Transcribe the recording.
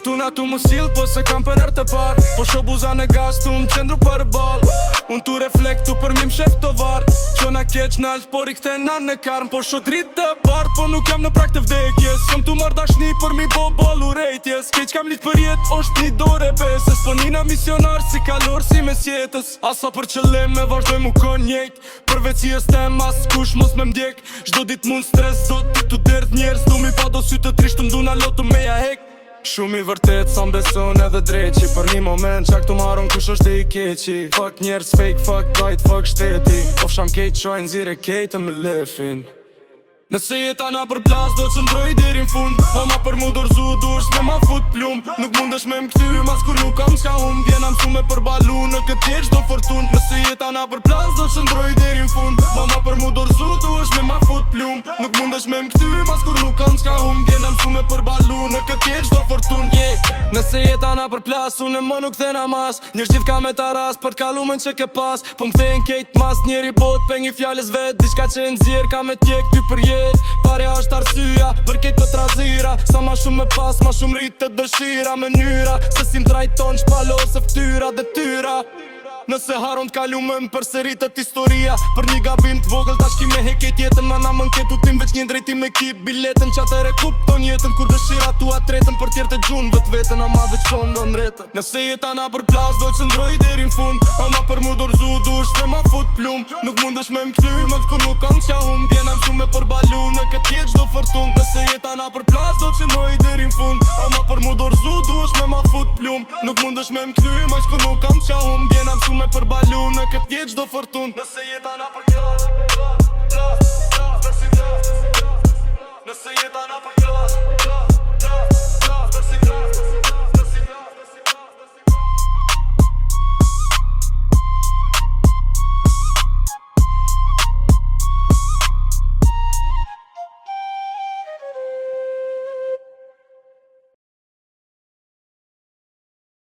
Fortuna tu mu sill, po se kam për herë të parë. Po sho buza në gaz tu më qendru për ball. Unë tu reflektu për mi më shef të varë. Qona keq nalt, por i ktena në karm. Po sho dritë të barë, po nuk jam në prak të vdekjes. Jom tu marrë dashni për mi bo bol urejtjes. Keq kam lit për jetë, është një dore besës. Po nina misionar si kalor si mes jetës. Asa për qëllim me vazhdoj mu kon njejt. Për vecijës tem as kush mos me mdjek. Çdo dit mund stres, zot dit tu derdh njerës. Du mi pa do sy të trisht të mduna lotu me ja hek. Shumë i vërtet sa m'beson edhe dreqi. Për një moment qa këtu marron kush është i keqi. Fuck njerës fake, fuck gajt, fuck shteti. Ofsham kejt qojnë zire kejtë me lefin. Nëse jeta na për plas do që ndroj deri n'fund. O ma për mu dorzu dush me ma fut plum. Nuk mundesh me m'kty mas kur nuk kam s'ka Vjena m'su me përbalu në këtë jetë çdo fortun. Nëse jeta na për plas do që ndroj deri n'fund. O ma për mu dorzu dush me ma fut plum. Nuk mundesh me m'kty mas kur nuk kam s'ka Vjena m'su me përbalu në këtë jetë çdo fortun. Nëse jeta na për plas unë më nuk thena mas. Njërë gjithë ka me ta ras për t'kalumen që ke pas. Po m'thejnë kejt mas njeri bot pe një fjales vet. Diçka që n'zirë ka me tjek ty për jetë. Parja është arsyeja për këtë të trazira. Sa ma shumë me pas, ma shumë rrit të dëshira. Mënyra se si m'trajton shpalo se ftyra dhe tyra. Nëse haron t'kalume më përsëritët historia. Për një gabim t'vogël tash ki me heket jetën. Ma na më nketu tim veç një drejtim me kip biletën. Qatër e kupton jetën kur dëshira tua tretën. Për tjerë të gjunë vët vetën ama veç qonë do n'retën. Nëse jeta na për plas do që ndroj deri n'fund. Ama për mu dorzu dush me ma fut plum. Nuk mundesh me m'kty më t'ku nuk kam qa Vjena m'su me përbalu në këtë jetë çdo fortun. Nëse jeta na për plas do që ndroj deri n'fund. Ama për mu dorzu dush me ma fut plum. Nuk mundesh me m'kty më t'ku nuk kam qa Vjena m'su me përbalu në këtë jetë çdo fortun. Nëse jeta na për plas, nëse jeta